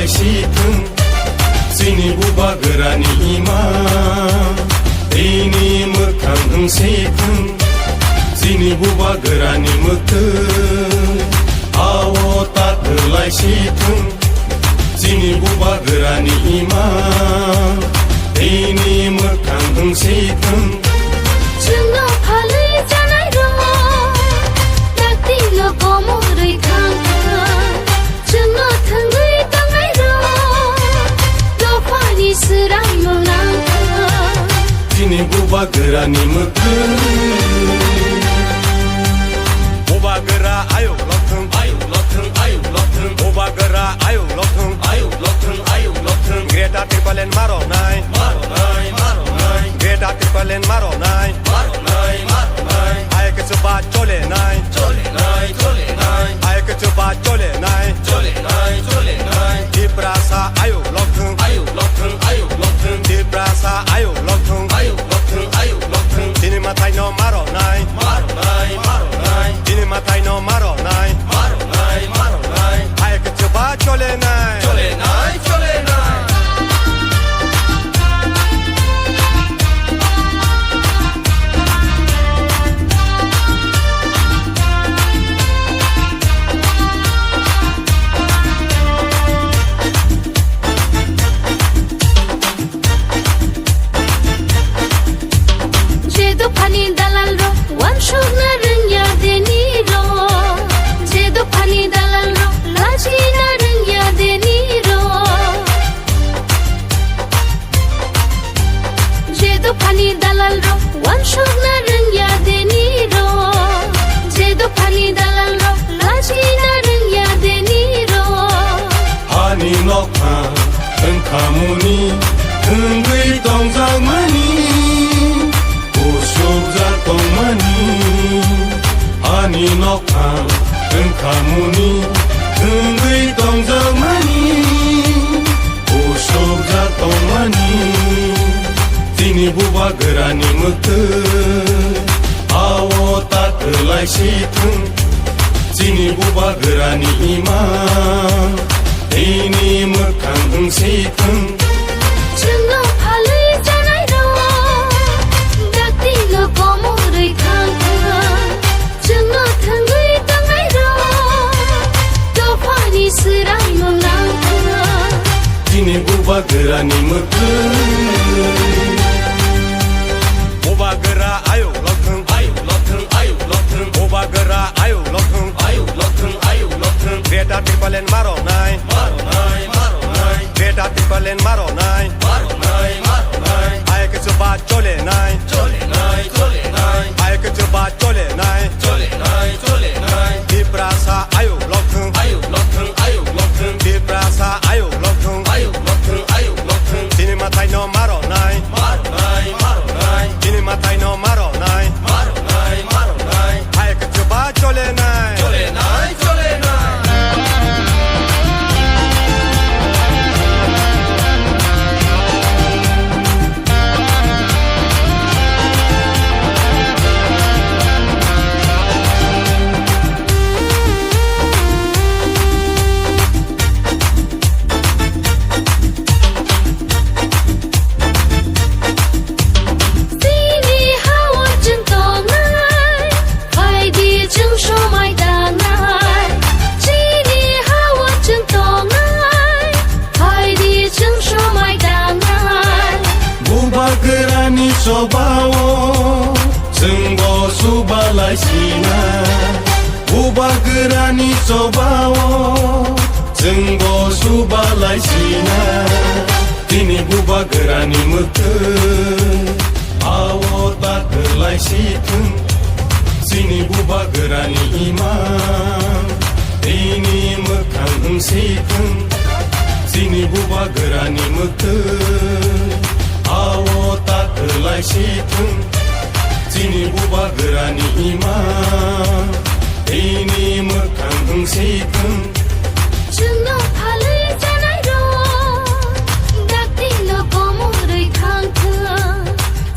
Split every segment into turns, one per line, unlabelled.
लायसिथों जोंनि बुबा गोरानि इमा दैनि मोखां होंसेथों जोंनि बुबा गोरानि मोखै आवतात लायसिथों जोंनि बुबा गोरानि इमा दैनि मोखां होंसेथों
जोंनाव फालै जानाय दङ दाक्तिल' गमरै खांथों जोंनाव थोंगै दांनाय दङ लफानि सोरां मोनलांथों
जोंनि बुबा गोरानि मोखै
बुबा गोरा आयौ लथों आयौ लथों आयौ लथों बुबा गोरा आयौ लथों आयौ लथों आयौ लथों ग्रेटा ट्रिपलेन मारनाय मारनाय मारनाय ग्रेटा ट्रिपलेन मारनाय मारनाय मारनाय आयके चुबा चलेनाय चलेनाय चलेनाय आयके चुबा चलेनाय चलेनाय चलेनाय दिप्रासा आयौ लथों आयौ लथों आयौ लथों दिप्रासा आयौ लथों आयौ लथों आयौ लथों दिनै माथाय न मारनाय मारनाय मारनाय दिनै माथाय न मारनाय मारनाय मारनाय आयके चुबा चलेनाय चलेनाय चलेनाय
जेदो फानि दालाल र वानसुकना रोंया देनि र जेदो फानि दालाल र लाजिना रोंया देनि र जेदो फानि दालाल र वानसुकना रोंया देनि र जेदो फानि दालाल र लाजिना रोंया देनि र
हानि नखा ओंखामुनि थोंगै दंजामानि उसुक जातंमानि हानि नखा ओंखामुनि थोंगै दंजामानि उसुक जातंमानि जोंनि बुबा गोरानि मोखै आवतात लायसिथों जोंनि बुबा गोरानि इमा दैनि मोखां होंसेथों
जोंनाव फालै जानाय दङ दाक्तिल' गमरै खांथों जोंनाव थोंगै दांनाय दङ लफानि सोरां मोनलांथों
जोंनि बुबा गोरानि मोखै
बुबा गोरा आयौ लथों आयौ लथों आयौ लथों बुबा गोरा आयौ लथों आयौ लथों आयौ लथों ग्रेटा ट्रिपलेन मारनाय मारनाय मारनाय ग्रेटा ट्रिपलेन मारनाय मारनाय मारनाय आयके चुबा चलेनाय चलेनाय चलेनाय आयके चुबा चलेनाय चलेनाय चलेनाय दिप्रासा आयौ लथों आयौ लथों आयौ लथों दिप्रासा आयौ लथों आयौ लथों आयौ लथों दिनै माथाय न मारनाय मारनाय मारनाय दिनै माथाय न मारनाय मारनाय मारनाय आयके चुबा चलेनाय चलेनाय चलेनाय
दिनै हावाजों दंनाय बायदि जों समाय दानाय दिनै हावाजों दंनाय बायदि जों समाय दानाय
बुबा गोरानि सबाव जों बसुबा लायसिना बुबा गोरानि सबाव जों बसुबा लायसिना दिनै बुबा गोरानि मोखै आवतात लायसिथों जोंनि बुबा गोरानि इमा दैनि मोखां होंसेथों जोंनि बुबा गोरानि मोखै आवतात लायसिथों जोंनि बुबा गोरानि इमा दैनि मोखां होंसेथों
जोंनाव फालै जानाय दङ दाक्तिल' गमरै खांथों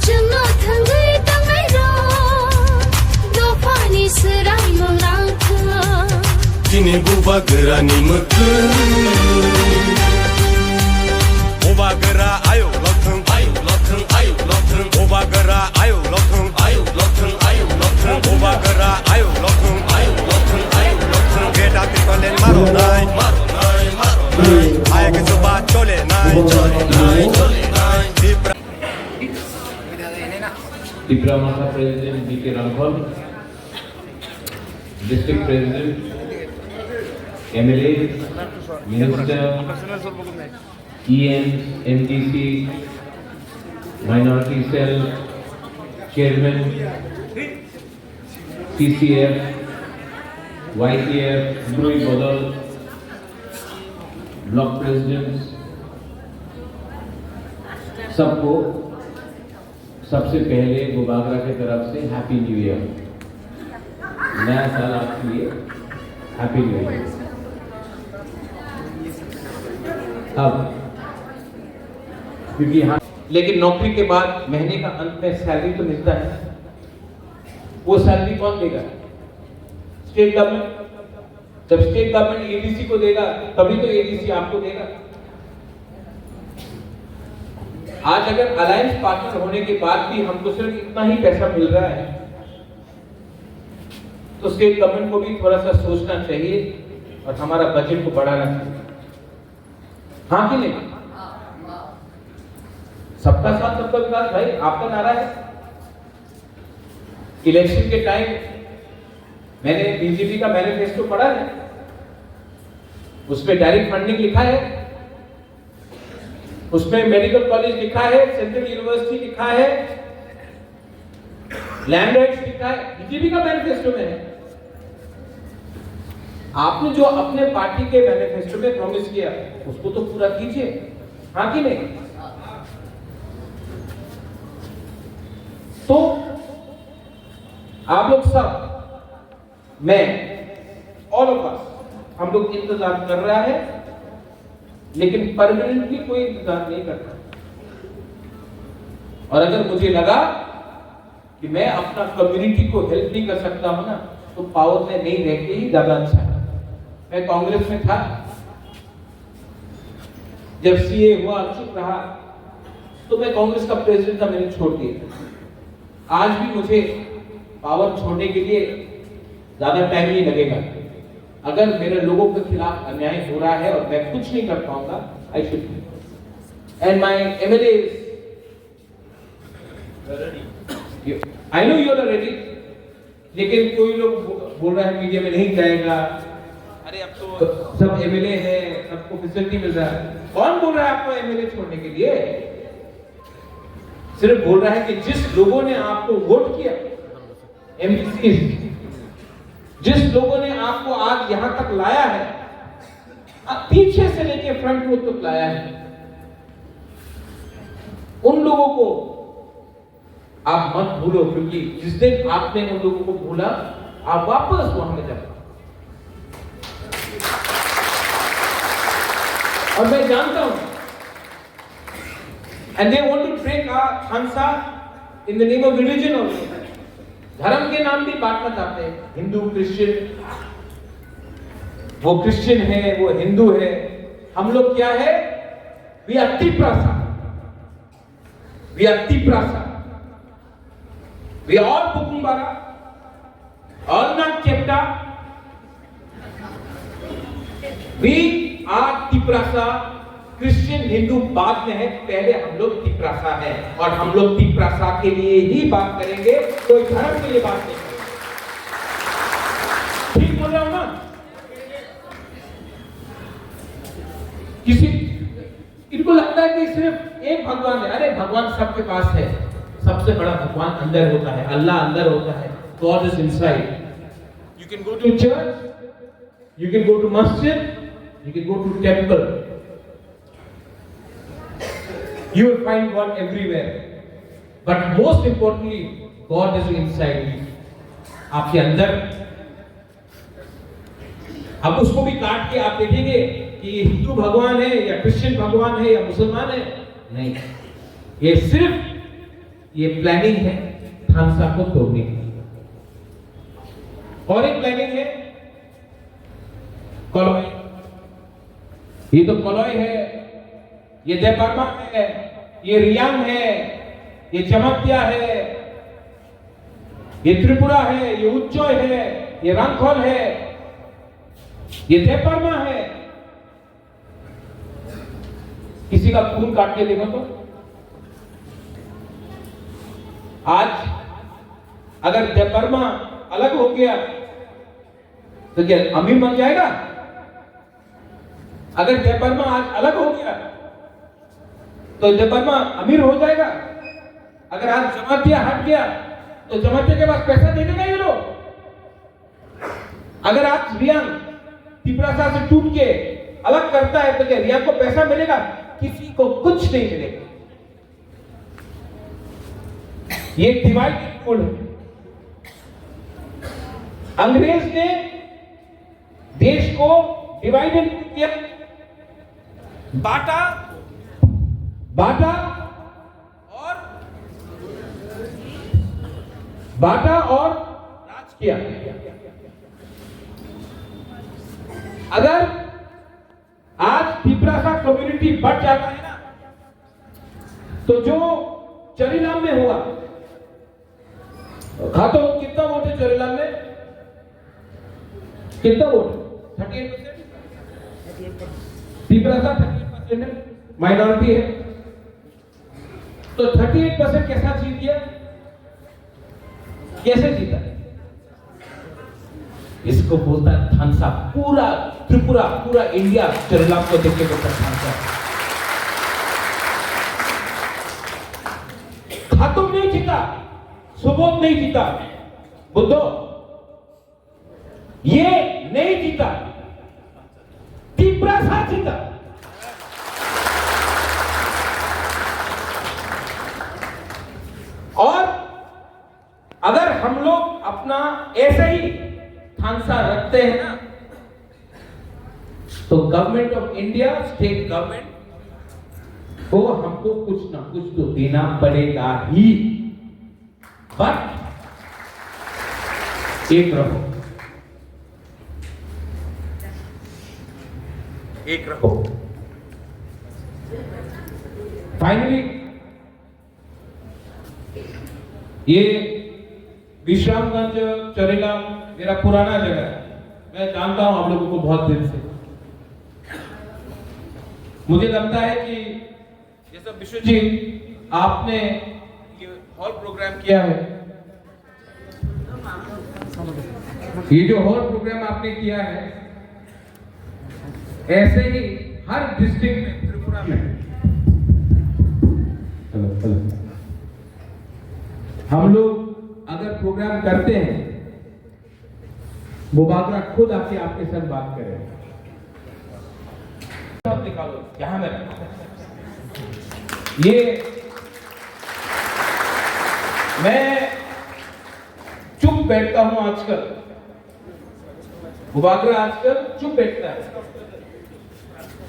जोंनाव थोंगै दांनाय दङ लफानि सोरां मोनलांथों
दिनै बुबा गोरानि मोखै
Tipramata President B.K. Rankhol, District President, MLA, Minister, EN, MDC, Minority Cell, Chairman, CCF, YTF, Brui Bodal, Block Presidents, सबको सबसे पहले गोबागरा की तरफ से हैप्पी न्यू ईयर। नया साल आपके लिए हैप्पी न्यू ईयर। अब क्योंकि यहाँ लेकिन नौकरी के बाद महीने का अंत में सैलरी तो मिलता है, वो सैलरी कौन देगा? State government. जब स्टेट गवर्नमेंट एडीसी को देगा तभी तो एडीसी आपको देगा। आज अगर अलायंस पार्टनर होने के बाद भी हमको सिर्फ इतना ही पैसा मिल रहा है तो स्टेट गवर्नमेंट को भी थोड़ा सा सोचना चाहिए और हमारा बजट को बढ़ाना चाहिए। हाँ कि नहीं? सबका साथ सबका विकास भाई आपका नारा है। इलेक्शन के टाइम मैंने बीजेपी का मैनिफेस्टो पढ़ा है, उसमें डायरेक्ट फंडिंग लिखा है, उसमें मेडिकल कॉलेज लिखा है, सेंट्रल यूनिवर्सिटी लिखा है, लैंड राइट्स लिखा है, बीजेपी का मैनिफेस्टो में है। आपने जो अपने पार्टी के मैनिफेस्टो में प्रॉमिस किया उसको तो पूरा कीजिए, हाँ कि नहीं? तो आप लोग सब, मैं, ऑल ऑफ अस, हम लोग इंतजार कर रहा है, लेकिन परमानेंटली कोई इंतजार नहीं करता। और अगर मुझे लगा कि मैं अपना कम्युनिटी को हेल्प नहीं कर सकता हूं ना, तो पावर में नहीं रह के ही ज्यादा अच्छा है। मैं कांग्रेस में था, जब सीए हुआ चुप रहा तो मैं कांग्रेस का प्रेसिडेंट था, मैंने छोड़ दिया। आज भी मुझे पावर छोड़ने के लिए ज्यादा टाइम नहीं लगेगा। अगर मेरे लोगों के खिलाफ अन्याय हो रहा है और मैं कुछ नहीं कर पाऊंगा, I should and my MLAs, I know you are ready. लेकिन कोई लोग बोल रहा है मीडिया में नहीं जाएगा, अरे अब तो सब एमएलए है, सबको फैसिलिटी मिल रहा है। कौन बोल रहा है आपको एमएलए छोड़ने के लिए? सिर्फ बोल रहा है कि जिस लोगों ने आपको वोट किया, एमपी, जिस लोगों ने आपको आज यहां तक लाया है, पीछे से लेके फ्रंट रोड तक लाया है, उन लोगों को आप मत भूलो, क्योंकि जिस दिन आपने उन लोगों को भूला आप वापस वहां में जाओ। और मैं जानता हूं, and they want to break our Hansa in the name of religion also. धर्म के नाम भी बांटना चाहते हैं, हिंदू क्रिश्चियन, वो क्रिश्चियन है, वो हिंदू है, हम लोग क्या है? We are Tiprasa, we are Tiprasa, we are all पुकुम्बारा, ऑल नॉट केप्टा, we are Tiprasa. Christian Hindu बाद में है, पहले हम लोग तिप्रासा है, और हम लोग तिप्रासा के लिए ही बात करेंगे, कोई धर्म के लिए बात नहीं करेंगे। ठीक बोल रहा हूं ना? किसी इनको लगता है कि सिर्फ एक भगवान है। अरे भगवान सबके पास है, सबसे बड़ा भगवान अंदर होता है, अल्लाह अंदर होता है, God is inside. You can go to church, you can go to masjid, you can go to temple, you will find God everywhere, but most importantly God is inside you, आपके अंदर। अब उसको भी काट के आप देखेंगे कि ये हिंदू भगवान है या क्रिश्चियन भगवान है या मुसलमान है, नहीं, ये सिर्फ ये प्लानिंग है खालसा को तोड़ने की। और एक प्लानिंग है कॉलोई, ये तो कॉलोई है, ये देवबर्मा है, ये रियांग है, ये चमत्या है, ये त्रिपुरा है, ये उच्चोय है, ये रंगखोल है, ये देवबर्मा है। किसी का खून काट के देखो तो। आज अगर देवबर्मा अलग हो गया तो क्या अमीर बन जाएगा? अगर देवबर्मा आज अलग हो गया तो देवबर्मा अमीर हो जाएगा? अगर आज जमातिया हट गया तो जमातिया के पास पैसा दे देगा ये लोग? अगर आज रियांग तिपरासा से टूट के अलग करता है तो क्या रियांग को पैसा मिलेगा? किसी को कुछ नहीं मिलेगा। ये डिवाइड रूल है। अंग्रेज ने देश को डिवाइड किया, बांटा और राज किया। अगर आज तिपरासा कम्युनिटी बढ़ जाता है ना, तो जो चरीलाम में हुआ, खातो कितना वोट है चरीलाम में? कितना वोट? 38%। तिपरासा 38% है, माइनॉरिटी है। तो 38% कैसा जीत गया? कैसे जीता? इसको बोलता है थानसा। पूरा त्रिपुरा, पूरा इंडिया चरीलाम को देख के बोलता है थानसा। खातुम नहीं जीता, सुबोध नहीं जीता, बुद्धो ये नहीं जीता, तिपरासा जीता। और अगर हम लोग अपना ऐसे ही थानसा रखते हैं ना, तो government of India, state government को हमको कुछ ना कुछ तो देना पड़ेगा ही। बट एक रहो, एक रहो। फाइनली ये विश्रामगंज चरीलाम मेरा पुराना जगह है। मैं जानता हूं आप लोगों को बहुत दिन से। मुझे लगता है कि ये सब विश्वजीत आपने ये हॉल प्रोग्राम किया है, ये जो हॉल प्रोग्राम आपने किया है, ऐसे ही हर डिस्ट्रिक्ट में त्रिपुरा में हम लोग अगर प्रोग्राम करते हैं, मुबागरा खुद आके आपके साथ बात करें। आप निकालो यहां में ये मैं चुप बैठता हूं आजकल। मुबागरा आजकल चुप बैठता है,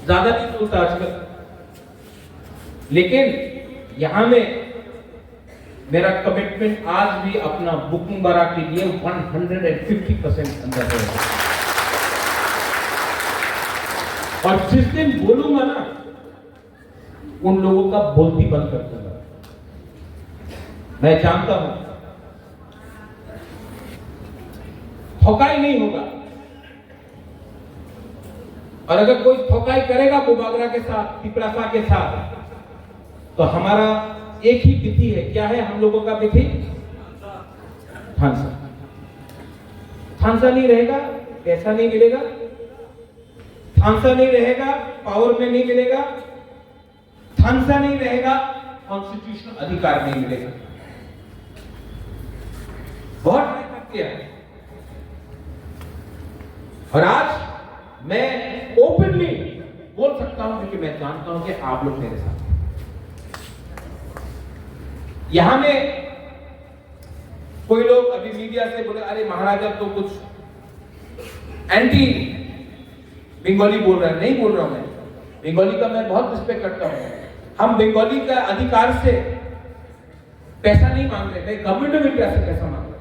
ज्यादा नहीं बोलता आजकल। लेकिन यहां में मेरा कमिटमेंट आज भी अपना बुकिंग बरा के लिए 150% अंदर है। और जिस दिन बोलूंगा ना, उन लोगों का बोलती बंद कर दूंगा। मैं जानता हूं ठोकाई नहीं होगा, और अगर कोई ठोकाई करेगा मुबागरा के साथ, तिपरासा के साथ, तो हमारा एक ही विधि है। क्या है हम लोगों का विधि? थानसा। थानसा नहीं रहेगा, पैसा नहीं मिलेगा। थानसा नहीं रहेगा, पावर में नहीं मिलेगा। थानसा नहीं रहेगा, कॉन्स्टिट्यूशनल अधिकार नहीं मिलेगा। बहुत ट्राई करते हैं, और आज मैं ओपनली बोल सकता हूं, क्योंकि मैं जानता हूं कि आप लोग मेरे साथ। यहां में कोई लोग अभी मीडिया से बोले, अरे महाराजा तो कुछ एंटी बंगाली बोल रहा है। नहीं बोल रहा हूं मैं, बंगाली का मैं बहुत रिस्पेक्ट करता हूं। हम बंगाली का अधिकार से पैसा नहीं मांग रहे, मैं गवर्नमेंट ऑफ इंडिया से पैसा मांग रहा हूं।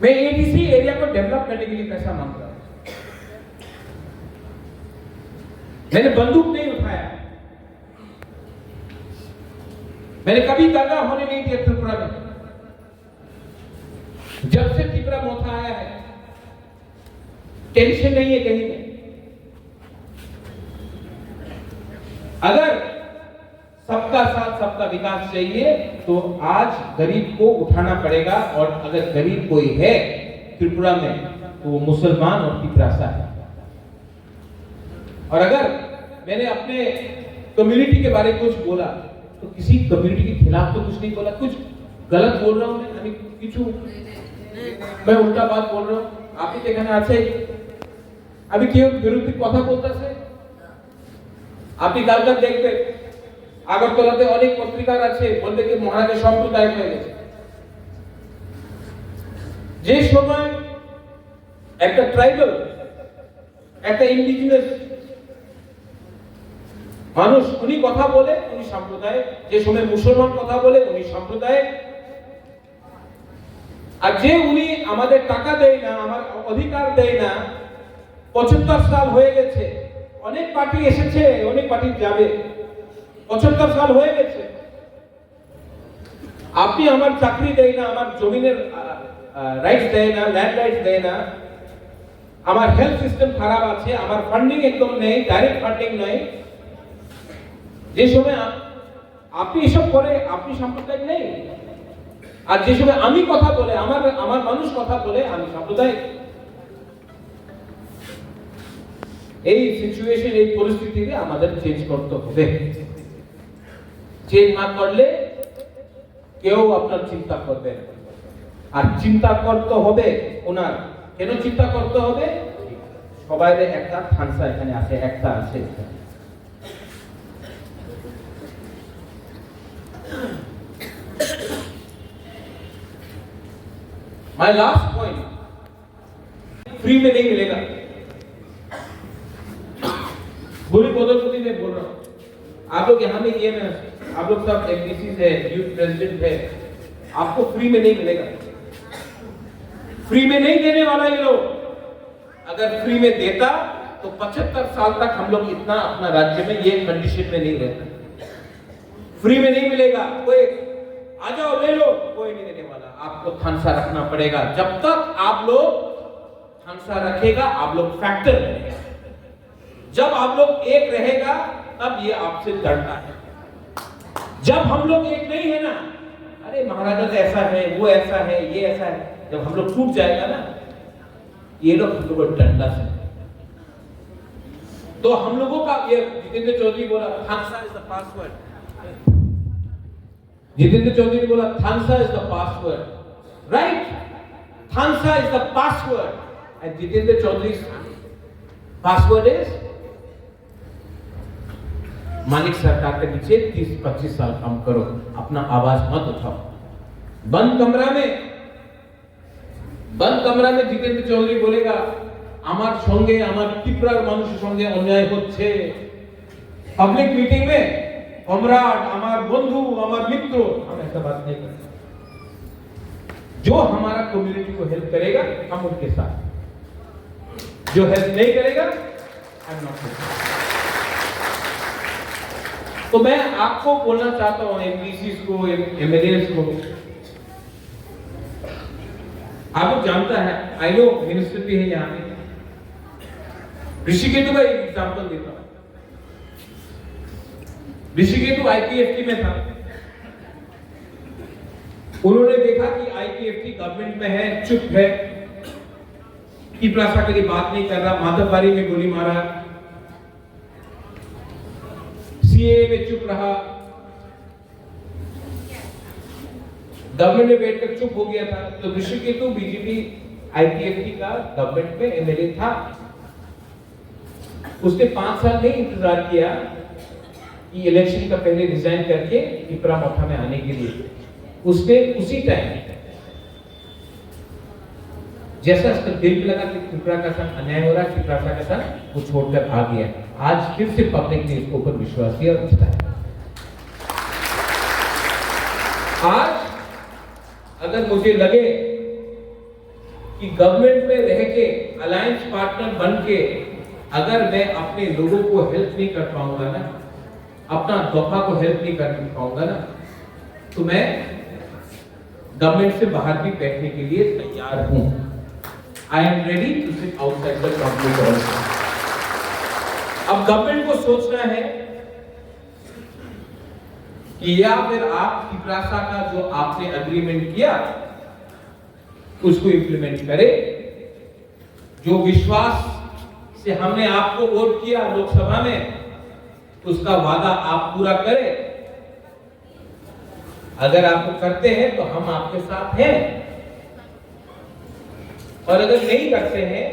मैं एडीसी एरिया को डेवलप करने के लिए पैसा मांग रहा हूं। मैंने बंदूक नहीं उठाया, मैंने कभी दंगा होने नहीं दिया त्रिपुरा में। जब से त्रिपुरा मोथा आया है, टेंशन नहीं है कहीं में। अगर सबका साथ सबका विकास चाहिए तो आज गरीब को उठाना पड़ेगा, और अगर गरीब कोई है त्रिपुरा में तो वो मुसलमान और तिपरासा है। और अगर मैंने अपने कम्युनिटी के बारे में कुछ बोला तो किसी कम्युनिटी के खिलाफ तो कुछ नहीं बोला। कुछ गलत बोल रहा हूं मैं उल्टा बात बोल रहा हूं आप ही देखा ना আছে আমি কেউ বিরোধী কথা বলতেছে আপনি কালকে দেখবেন আগরতলাতে অনেক পত্রিকার আছে বলতে কি মহারাজের সম্প্রদায় হয়ে গেছে। যে সময় একটা ট্রাইবাল একটা ইন্ডিজিনাস মানুষ উনি কথা বলে উনি সম্প্রদায়, যে সময় মুসলমান কথা বলে উনি সম্প্রদায়, আর যে উনি আমাদের টাকা দেয় না আমার অধিকার দেয় না 75 সাল হয়ে গেছে, অনেক পার্টি এসেছে অনেক পার্টি যাবে, 75 সাল হয়ে গেছে, আপনি আমার চাকরি দেয় না, আমার জমিনের রাইটস দেয় না, ল্যান্ড রাইটস দেয় না, আমার হেলথ সিস্টেম খারাপ আছে, আমার ফান্ডিং একদম নেই, ডাইরেক্ট ফান্ডিং নেই, যে সময় আপনি এসব করে আপনি সাম্প্রদায়িক নেই, আর যে সময় আমি কথা বলে আমার মানুষ কথা বলে আমি সাম্প্রদায়িক। এই সিচুয়েশন এই পরিস্থিতিকে আমাদের চেঞ্জ করতে হবে। চেঞ্জ না করলে কেউ আপনার চিন্তা করবে না, আর চিন্তা করতে হবে ওনার। কেন চিন্তা করতে হবে? সবাই একটা থানসা এখানে আছে, একটা আছে। My last point, फ्री में नहीं मिलेगा। बुरी पद्धति में बोल रहा हूं, आप लोग यहाँ में ये ना, आप लोग सब एमपीसी है, यूथ प्रेसिडेंट है, आपको फ्री में नहीं मिलेगा। फ्री में नहीं देने वाला ये लोग। अगर फ्री में देता तो 75 साल तक हम लोग इतना अपना राज्य में ये कंडीशन में नहीं रहता। फ्री में नहीं मिलेगा, कोई आ जाओ ले लो, कोई नहीं देने वाला। आपको थानसा रखना पड़ेगा। जब तक आप लोग थानसा रखेगा आप लोग फैक्टर रहेगा। जब आप लोग एक रहेगा तब ये आपसे डरता है। जब हम लोग एक नहीं है ना, अरे महाराजा तो ऐसा है, वो ऐसा है, ये ऐसा है, जब हम लोग टूट जाएगा ना, ये लोग हम लोग को डंडा से। तो हम लोगों का ये जितेंद्र चौधरी बोला Thansa is the password. Jitendra Chaudhary बोला Thansa is the password, right? Thansa is the password and Jitendra Chaudhary password is मालिक सरकार के नीचे 30-25 साल काम करो, अपना आवाज मत उठाओ। बंद कमरा में जितेंद्र चौधरी बोलेगा আমার সঙ্গে আমার ত্রিপুরার মানুষের সঙ্গে অন্যায় হচ্ছে, পাবলিক মিটিং में कॉमराड हमार बंधु हमार मित्र हम ऐसा बात नहीं करते। जो हमारा कम्युनिटी को हेल्प करेगा हम उनके साथ, जो हेल्प नहीं करेगा आई एम नॉट। तो मैं आपको बोलना चाहता हूं, एमपीसीज को, एमएलएस को, आप लोग जानता है, आई नो मिनिस्टर भी है यहाँ पे, ऋषिकेतु का एक एग्जांपल देता हूं। ऋषिकेतु आईपीएफटी में था, उन्होंने देखा कि आईपीएफटी गवर्नमेंट में है, चुप है, की प्रासा के लिए बात नहीं कर रहा, माधवबारी में गोली मारा, सीएए में चुप रहा, गवर्नमेंट में बैठकर चुप हो गया था। तो ऋषिकेतु बीजेपी आईपीएफटी का गवर्नमेंट में एमएलए था, उसने 5 साल नहीं इंतजार किया कि इलेक्शन का पहले रिजाइन करके टिपरा मोठा में आने के लिए, उसने उसी टाइम जैसा उसका दिल में लगा कि टिपरा का साथ अन्याय हो रहा है, टिपरा का साथ वो छोड़कर आ गया। आज फिर से पब्लिक ने इसके ऊपर विश्वास किया और जिताया। आज अगर मुझे लगे कि गवर्नमेंट में रह के अलायंस पार्टनर बन के अगर मैं अपने लोगों को हेल्प नहीं कर पाऊंगा ना, अपना दफा को हेल्प नहीं कर पाऊंगा ना, तो मैं गवर्नमेंट से बाहर भी बैठने के लिए तैयार हूं। I am ready to sit outside the government also. अब गवर्नमेंट को सोचना है कि या फिर आप तिपरासा का जो आपने एग्रीमेंट किया उसको इंप्लीमेंट करें, जो विश्वास से हमने आपको वोट किया लोकसभा में उसका वादा आप पूरा करें। अगर आप करते हैं तो हम आपके साथ हैं, और अगर नहीं करते हैं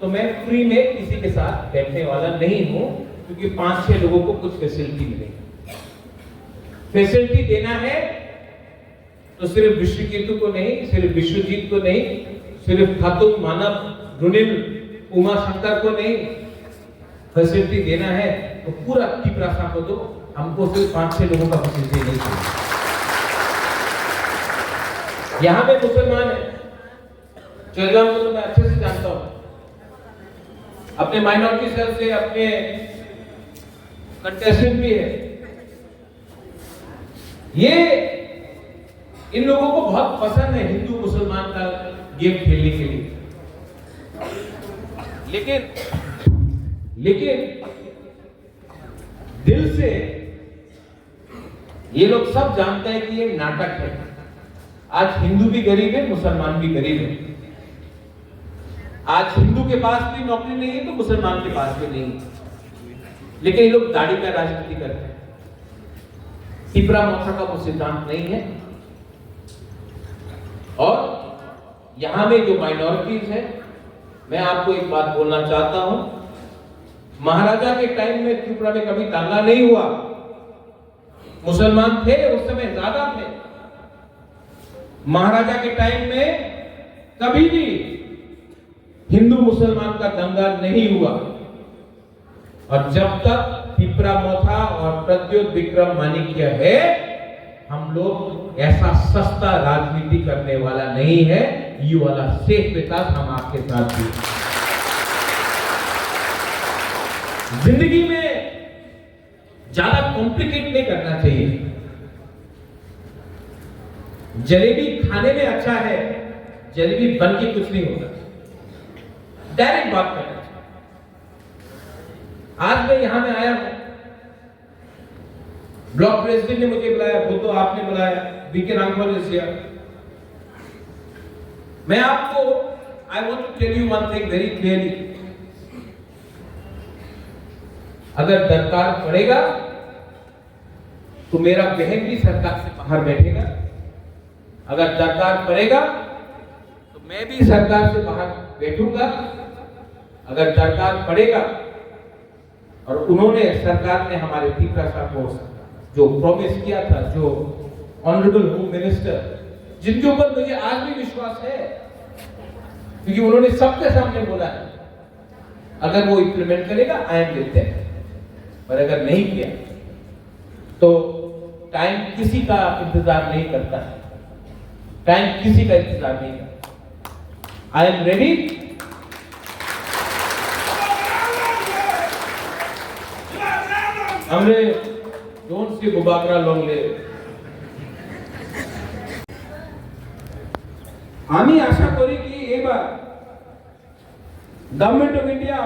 तो मैं फ्री में किसी के साथ बैठने वाला नहीं हूं, क्योंकि 5-6 लोगों को कुछ फैसिलिटी मिलेगी। फैसिलिटी देना है तो सिर्फ विश्वकेतु को नहीं, सिर्फ विश्वजीत को नहीं, सिर्फ खातून मानव रुनिल उमा शंकर को नहीं, फैसिलिटी देना है तो पूरा तिपरासा को दो, हमको सिर्फ 5-6 लोगों का फैसिलिटी नहीं चाहिए। यहां पे मुसलमान है, चौगाम को तो मैं अच्छे से जानता हूं, अपने माइनॉरिटी सेल से अपने कंटेस्टेंट भी है। ये इन लोगों को बहुत पसंद है हिंदू मुसलमान का गेम खेलने के लिए, लेकिन दिल से ये लोग सब जानते हैं कि ये नाटक है। आज हिंदू भी गरीब है, मुसलमान भी गरीब है। आज हिंदू के पास भी नौकरी नहीं है तो मुसलमान के पास भी नहीं है, लेकिन ये लोग दाढ़ी का राजनीति करते हैं। तिपरा मोर्चा का वो सिद्धांत नहीं है। और यहां में जो माइनॉरिटीज है, मैं आपको एक बात बोलना चाहता हूं, महाराजा के टाइम में त्रिपुरा में कभी दंगा नहीं हुआ। मुसलमान थे उस समय, ज्यादा थे। महाराजा के टाइम में कभी भी हिंदू मुसलमान का दंगा नहीं हुआ। और जब तक तिपरा मोथा और प्रद्योत विक्रम माणिक्य है, हम लोग ऐसा सस्ता राजनीति करने वाला नहीं है। ये वाला सेफ विकास हम आपके साथ भी। जिंदगी में ज्यादा कॉम्प्लिकेट नहीं करना चाहिए। जलेबी खाने में अच्छा है, जलेबी बन के कुछ नहीं होता। डायरेक्ट बात करना चाहिए। आज मैं यहां में आया हूं, ब्लॉक प्रेसिडेंट ने मुझे बुलाया, वो तो आपने बुलाया, बीके रामगोपाल इज हियर। मैं आपको I want to tell you one thing very clearly, अगर दरकार पड़ेगा तो मेरा बहन भी सरकार से बाहर बैठेगा। अगर दरकार पड़ेगा तो मैं भी सरकार से बाहर बैठूंगा। अगर दरकार पड़ेगा, और उन्होंने, सरकार ने हमारे तिपरासा को जो प्रॉमिस किया था, जो ऑनरेबल होम मिनिस्टर, जिनके ऊपर मुझे आज भी विश्वास है, क्योंकि उन्होंने सबके सामने बोला है, अगर वो इंप्लीमेंट करेगा आई एम विद देम। पर अगर नहीं किया तो टाइम किसी का इंतजार नहीं करता है, टाइम किसी का इंतजार नहीं करता। आई एम रेडी। हमने डोंट सी बुबाकरा लॉन्ग ले। আমি আশা করি কি এবার গভর্নমেন্ট অফ ইন্ডিয়া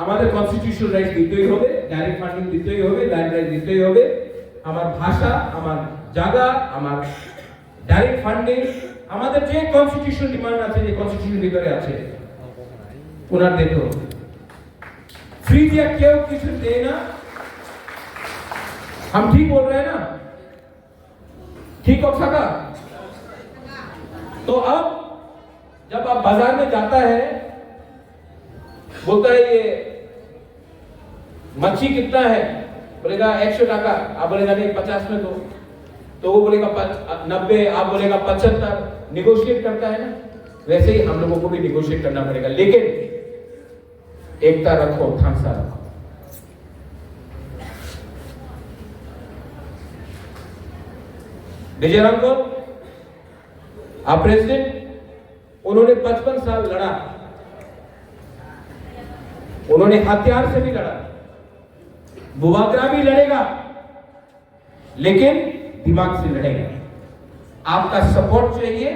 আমাদের কনস্টিটিউশনাল রাইট দিতেই হবে, ডাইরেক্ট ফান্ডিং দিতেই হবে, ল্যান্ড রাইট দিতেই হবে, আমার ভাষা, আমার জায়গা, আমার ডাইরেক্ট ফান্ডিং, আমাদের যে কনস্টিটিউশনাল ডিমান্ড আছে, যে কনস্টিটিউশন ভিতরে আছে, ওনার দিতে হবে। ফ্রি দিয়ে কেউ কিছু দেয় না। हम ठीक बोल रहे हैं ना? ठीक हो सका? तो अब जब आप बाजार में जाता है, बोलता है ये मच्छी कितना है, बोलेगा 100 टाका, आप बोलेगा नहीं 50 में दो, तो वो बोलेगा 90, आप बोलेगा 75, निगोशिएट करता है ना। वैसे ही हम लोगों को भी निगोशिएट करना पड़ेगा, लेकिन एकता रखो, थांसा रखो। विजयराम को आप प्रेसिडेंट, उन्होंने 55 साल लड़ा, उन्होंने हथियार से भी लड़ा, बुबाकरा भी लड़ेगा, लेकिन दिमाग से लड़ेगा। आपका सपोर्ट चाहिए,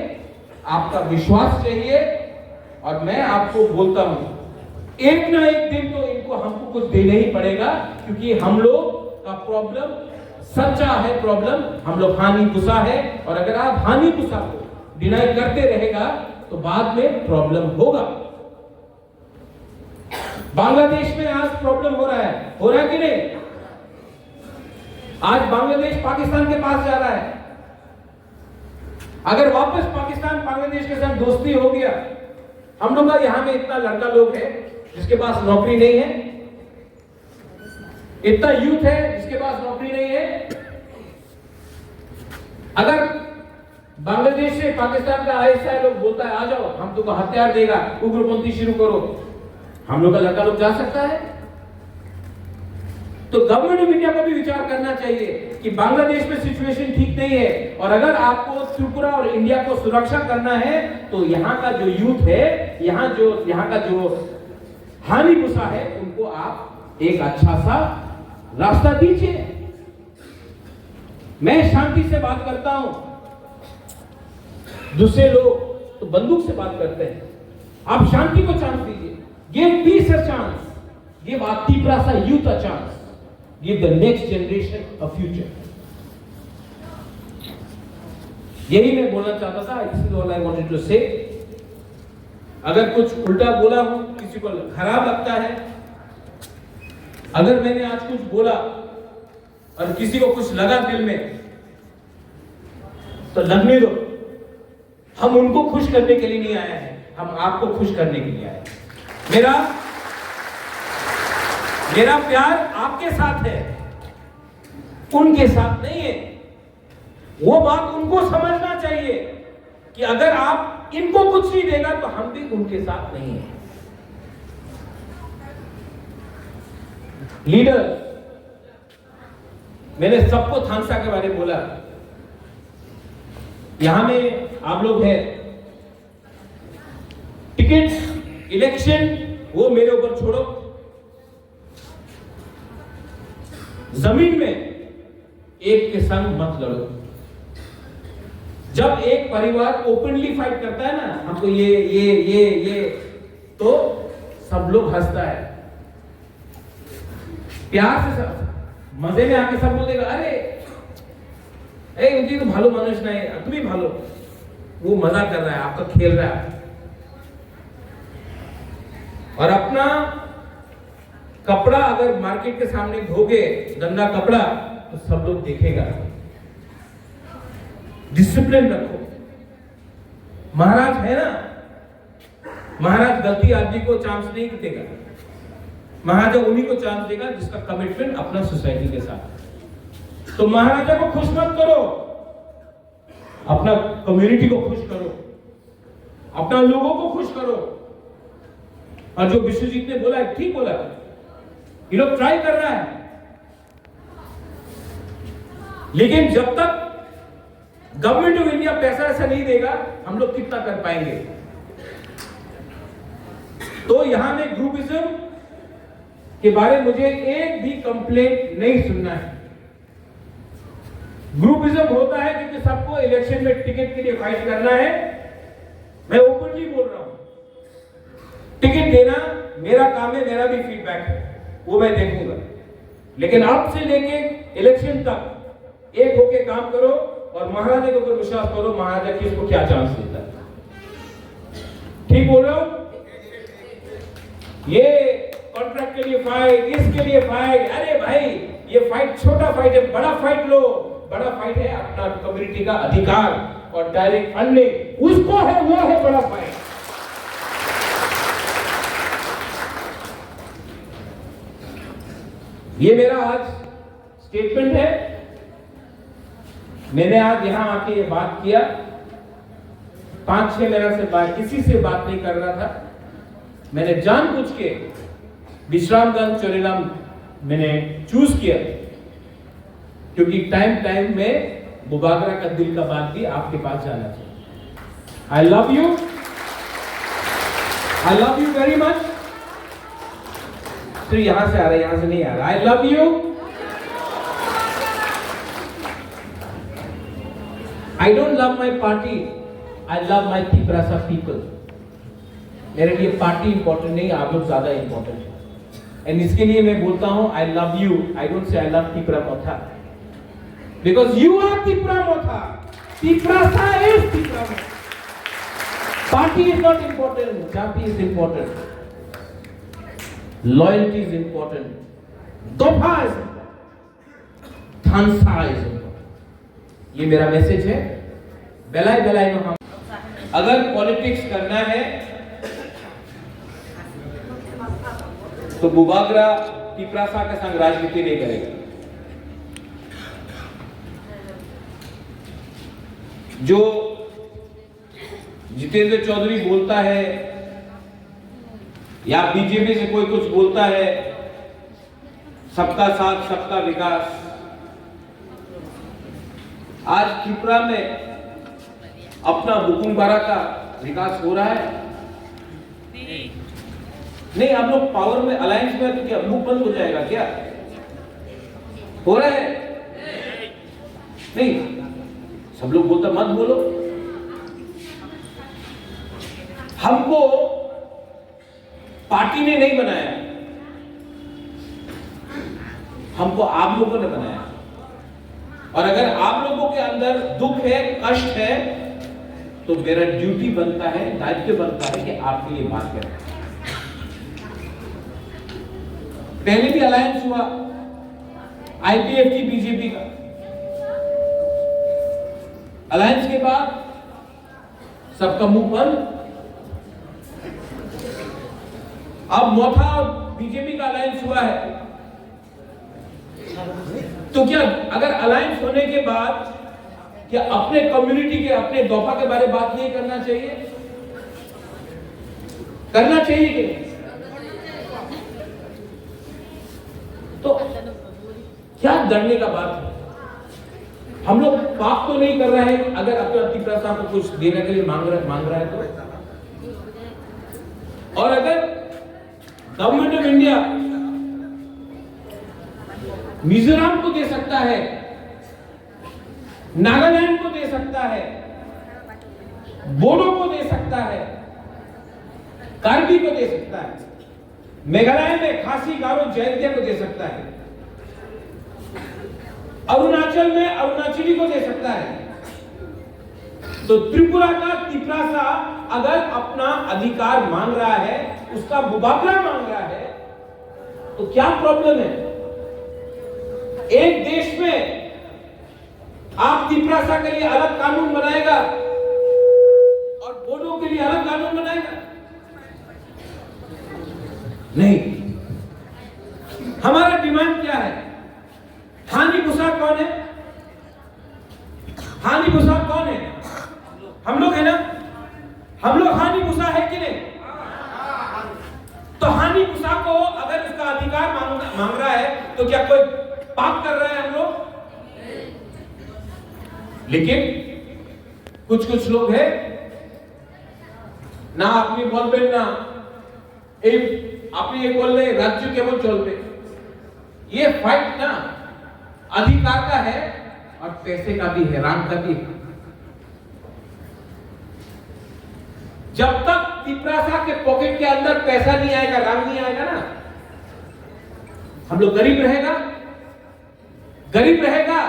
आपका विश्वास चाहिए, और मैं आपको बोलता हूं, एक ना एक दिन तो इनको हमको कुछ देना ही पड़ेगा, क्योंकि हम लोग का प्रॉब्लम सच्चा है प्रॉब्लम, हम लोग हानि पुसा है, और अगर आप हानि पुसा को डिनाई करते रहेगा तो बाद में प्रॉब्लम होगा। बांग्लादेश में आज प्रॉब्लम हो रहा है कि नहीं? आज बांग्लादेश पाकिस्तान के पास जा रहा है। अगर वापस पाकिस्तान बांग्लादेश के साथ दोस्ती हो गया, हम लोग का यहां में इतना लड़का लोग है जिसके पास नौकरी नहीं है, इतना यूथ है जिसके पास नौकरी नहीं है। अगर बांग्लादेश से पाकिस्तान का आईएसआई लोग बोलता है आ जाओ, हम तुमको हथियार देगा, उग्रपंथी शुरू करो, हम लोग का लड़का लोग जा सकता है? तो गवर्नमेंट ऑफ इंडिया को भी विचार करना चाहिए कि बांग्लादेश में सिचुएशन ठीक नहीं है, और अगर आपको त्रिपुरा और इंडिया को सुरक्षा करना है तो यहाँ का जो यूथ है, यहाँ का जो हानि पुसा है, उनको आप एक अच्छा सा रास्ता दीजिए। मैं शांति से बात करता हूं, दूसरे लोग तो बंदूक से बात करते हैं। आप शांति को चांस दीजिए, give peace a chance, give Tripura youth a chance, give the next generation a future. यही मैं बोलना चाहता था। This is all I wanted to say. अगर कुछ उल्टा बोला हूं, किसी को खराब लगता है, अगर मैंने आज कुछ बोला और किसी को कुछ लगा दिल में, तो लगने दो। हम उनको खुश करने के लिए नहीं आए हैं, हम आपको खुश करने के लिए आए हैं। मेरा प्यार आपके साथ है, उनके साथ नहीं है। वो बात उनको समझना चाहिए कि अगर आप इनको कुछ नहीं देगा तो हम भी उनके साथ नहीं है। लीडर, मैंने सबको थांसा के बारे में बोला। यहां में आप लोग हैं, टिकट इलेक्शन वो मेरे ऊपर छोड़ो। जमीन में एक के संग मत लड़ो। जब एक परिवार ओपनली फाइट करता है ना, हमको ये तो सब लोग हंसता है। प्यार से सब मजे में आके सब बोलेगा, अरे उनकी तो भालो मनुष्य नहीं, तुम्हें भालो, वो मजा कर रहा है, आपका खेल रहा है। और अपना कपड़ा अगर मार्केट के सामने धोगे, गंदा कपड़ा, तो सब लोग देखेगा। डिसिप्लिन रखो। महाराज है ना, महाराज गलती आदमी को चांस नहीं देगा। महाराजा उन्हीं को चांस देगा जिसका कमिटमेंट अपना सोसाइटी के साथ। तो महाराजा को खुश मत करो, अपना कम्युनिटी को खुश करो, अपना लोगों को खुश करो। और जो विश्वजीत ने बोला है, ठीक बोला, ये लोग ट्राई कर रहा है, लेकिन जब तक गवर्नमेंट ऑफ इंडिया पैसा ऐसा नहीं देगा, हम लोग कितना कर पाएंगे? तो यहां में ग्रुपिज्म के बारे में मुझे एक भी कंप्लेंट नहीं सुनना है। ग्रुपिज्म होता है क्योंकि सबको इलेक्शन में टिकट के लिए फाइट करना है। मैं ओपनली बोल रहा हूं, टिकट देना मेरा काम है, मेरा भी फीडबैक है, वो मैं देखूंगा। लेकिन अब से लेके इलेक्शन तक एक होके काम करो और महाराजा के ऊपर विश्वास करो, महाराजा किसको क्या चांस देता है। ठीक बोल रहे हो? ये कॉन्ट्रैक्ट के लिए फाइट, इसके लिए फाइट, अरे भाई ये फाइट छोटा फाइट है, बड़ा फाइट लो। बड़ा फाइट है अपना कम्युनिटी का अधिकार और डायरेक्ट फंडिंग, उसको है, वो है बड़ा फाइट। ये मेरा आज स्टेटमेंट है। मैंने आज यहां आके ये बात किया, 5-6 महीने से किसी से बात नहीं कर रहा था। मैंने जानबूझ के विश्रामगंज चोरीराम मैंने चूज किया, क्योंकि टाइम में मुबागरा का दिल का बात भी आपके पास जाना चाहिए। I love you very much. तो यहां से आ रहा है, यहां से नहीं आ रहा। I love you. I don't love my party, I love my Tripura people. मेरे लिए पार्टी इंपॉर्टेंट नहीं, आप लोग ज्यादा इंपॉर्टेंट है। एंड इसके लिए मैं बोलता हूं I love you, I don't say I love Tripura Motha. Because you are Tipra Motha. Tiprasa is Tipra Motha. Party is not important. Jati is important. Loyalty is important. Dofa is important. Thansa is important. ये मेरा message है. बेलाई बेलाई में हम अगर politics करना है तो बुबागरा टिप्रासा के संग राजनीति नहीं करेगा. जो जितेंद्र चौधरी बोलता है या बीजेपी से कोई कुछ बोलता है, सबका साथ सबका विकास, आज त्रिपुरा में अपना हुकुमबारा का विकास हो रहा है? नहीं. आप लोग पावर में अलायंस में तो क्या मुंह बंद हो जाएगा क्या? हो रहा है? नहीं. सब लोग बोलता मत बोलो. हमको पार्टी ने नहीं बनाया, हमको आप लोगों ने बनाया. और अगर आप लोगों के अंदर दुख है, कष्ट है, तो मेरा ड्यूटी बनता है, दायित्व बनता है कि आपके लिए बात करें. पहले भी अलायंस हुआ आईपीएफ की बीजेपी का. अलायंस के बाद सबका मुंह बंद. अब मोथा और बीजेपी का अलायंस हुआ है, तो क्या अगर अलायंस होने के बाद क्या अपने कम्युनिटी के, अपने दोफा के बारे में बात नहीं करना चाहिए? करना चाहिए कि नहीं? तो क्या डरने का बात है? हम लोग पाप तो नहीं कर रहे हैं. अगर अपने टिप्रासा को कुछ देने के लिए मांग रहा है तो. और अगर गवर्नमेंट ऑफ इंडिया मिजोरम को दे सकता है, नागालैंड को दे सकता है, बोडो को दे सकता है, कार्बी को दे सकता है, मेघालय में खासी, गारो, जयंतिया को दे सकता है, अरुणाचल में अरुणाचली को दे सकता है, तो त्रिपुरा का टिप्रासा अगर अपना अधिकार मांग रहा है, उसका मुबादला मांग रहा है, तो क्या प्रॉब्लम है? एक देश में आप टिप्रासा के लिए अलग कानून बनाएगा और बोडो के लिए अलग कानून बनाएगा? नहीं. हमारा डिमांड क्या है? हानि भूसा कौन है? हानि भूसा कौन है? हम लोग है ना? हम लोग हानि भूसा है कि नहीं? तो हानि भूसा को अगर उसका अधिकार मांग रहा है, तो क्या कोई पाप कर रहा है हम लोग? लेकिन कुछ लोग है ना, अपनी बोलबेन ना আপনি बोल रहे राज्य केवल चलते. ये फाइट ना अधिकार का है और पैसे का भी है, राम का भी. जब तक टिप्रासा के पॉकेट के अंदर पैसा नहीं आएगा, राम नहीं आएगा ना, हम लोग गरीब रहेगा. गरीब रहेगा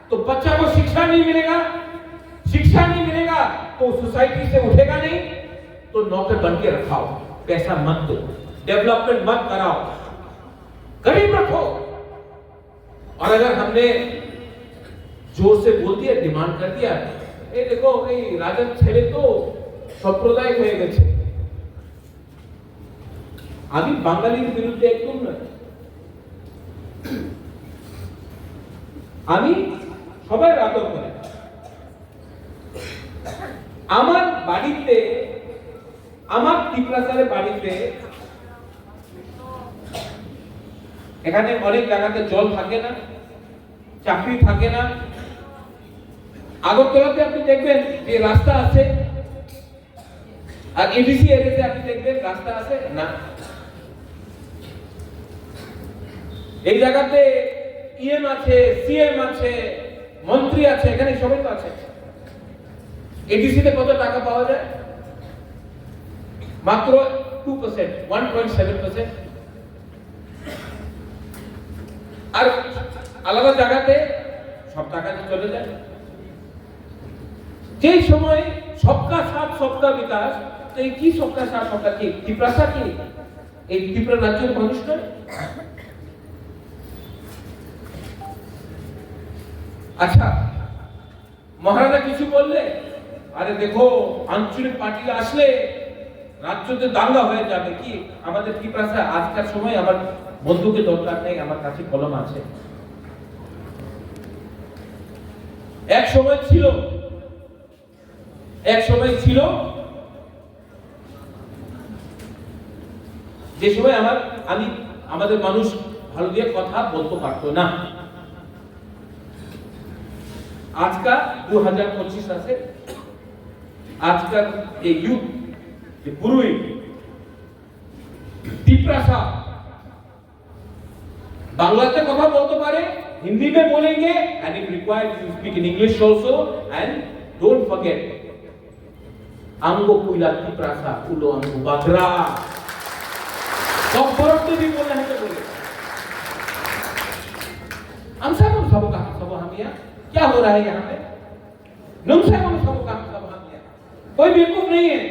तो बच्चा को शिक्षा नहीं मिलेगा. शिक्षा नहीं मिलेगा तो सोसाइटी से उठेगा नहीं. तो नौकर बन के रखाओ, पैसा मत दो, डेवलपमेंट मत कराओ, गरीब रखो. और अगर हमने जोर से बोल दिया, डिमांड कर दिया, ए देखो এই রাজার ছেলে তো সম্প্রদায় হয়ে গেছে, আমি বাঙালির বিরুদ্ধে একদম নয়. আমি সবাই আদর করে. আমার বাড়িতে, আমার টিপ্রাসারের বাড়িতে এখানে অনেক জায়গাতে জল থাকে না, চাকরি থাকে না. আগরতলাতে আপনি দেখবেন যে রাস্তা আছে, আর এডিসি এরিয়াতে আপনি দেখবেন রাস্তা আছে না. এই জায়গাতে ইএম আছে, সিএম আছে, মন্ত্রী আছে, এখানে সবাই তো আছে. এডিসি তে কত টাকা পাওয়া যায়? মাত্র 2%, 1.7%. আর আলাদা জায়গাতে সব টাকা চলে যায়। যে সময় সবকা সাথ সবকা বিকাশ, তো এই কি সবকা সাথ সবকা কি ত্রিপুরা কি এই ত্রিপুরা রাজ্যের মানুষ নয়? আচ্ছা, মহারাজা কিছু বললে, আরে দেখো আঞ্চলিক পার্টি আসলে রাজ্যতে দাঙ্গা হয়ে যাবে। কি আমাদের ত্রিপুরা আজকের সময় আমার বন্ধুকে দরকার নেই, আমার কাছে কলম আছে। এক সময় ছিল যে সময় আমাদের মানুষ ভালো দিয়ে কথা বলতে পারতো না। আজকাল 2025 আছে, আজকাল এই ইউথ যে পুরোই ত্রিপুরা বাংলাতে কথা বলতে পারে, हिंदी में बोलेंगे and if required you speak in English also, and don't forget अंगो पुला त्रिपुरा उलो अंगो बागरा सब बरते भी बोलना है तो बोले। हम सब हम यहाँ क्या हो रहा है यहाँ पे? नुम से हम सब हम यहाँ कोई बेवकूफ नहीं है,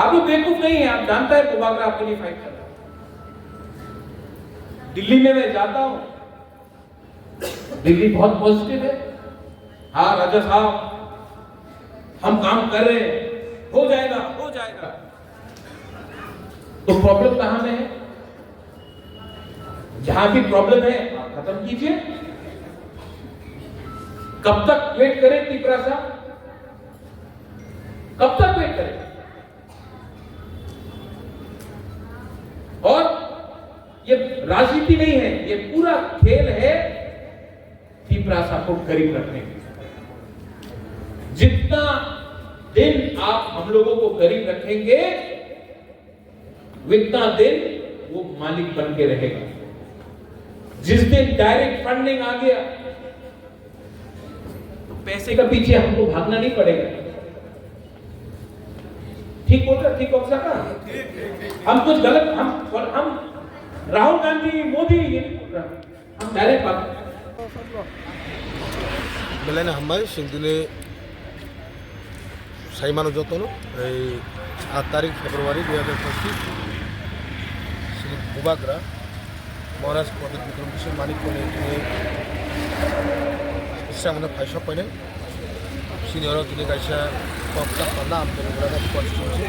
आप लोग बेवकूफ नहीं है। आप जानता है बागरा आपके लिए फाइट कर रहा है। दिल्ली में मैं जाता हूं, दिल्ली बहुत पॉजिटिव है। हाँ राजा साहब हम काम कर रहे हैं, हो जाएगा। तो प्रॉब्लम कहां में है? जहां भी प्रॉब्लम है आप खत्म कीजिए। कब तक वेट करें त्रिपुरा साहब, कब तक वेट करें? और ये राजनीति नहीं है, ये पूरा खेल है त्रिपुरा को गरीब रखने के। जितना दिन आप हम लोगों को गरीब रखेंगे, उतना दिन वो मालिक बन के रहेगा। जिस दिन डायरेक्ट फंडिंग आ गया तो पैसे का पीछे हमको भागना नहीं पड़ेगा। ठीक बोल रहा, ठीक हो सका? हम कुछ गलत हम राहुल गांधी मोदी ये हम डायरेक्ट बात
बेलायनो हामबाय जोंदिनै साइमानो जतनो 8 तारिख फेब्रुआरी 2025 श्री बुबाग्रा महाराज पदक विक्रम किशोर मानिक को इस्लामनो फाइसब पाइनाय सिनियर दिनै गायसा पक्का पन्ना आमदानि कन्स्टिट्युन्सि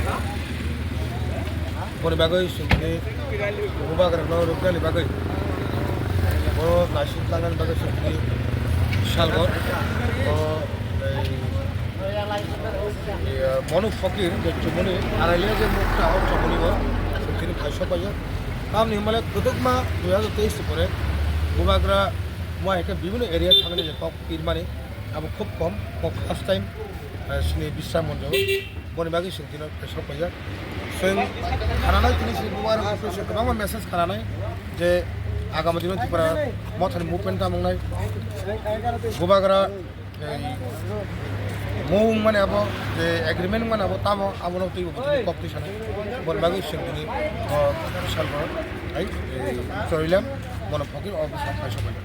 बनि बागै जोंदिनै बुबाग्रा रोगानि बागै बर' नायसिनलांनायनि बागै जोंदिनै विशालगढ़ मनु फकीर जे चुमनि आराइलिया जे मुक्ता और चमनिगढ़ जोंदिनै फाइसब पाइयो काम निमाले गोदोगमा 2023 परे बुबाग्रा मुआ एक विभिन्न एरिया थांनानै जे टप तीरमानि अब खूब कम फार्स्ट टाइम सिनि बिस्रा मन्जो बनि बागै जोंदिनै फाइसब पाइयो जों खानानै दिनै श्री बुबाग्रा अफिस गोबां मेसेज खानानै जे आगामी दिनाव त्रिपुरा मथानि मुभमेन्ट खालामनाय बुबाग्रा मुं माने अब जे एग्रीमेंट माने अब तामो आमनो तै कम्पिटिशन बन बागै जोंदिनै विशालगढ़ जयलाम मन फकीर अफिस फाइसब पाइयो।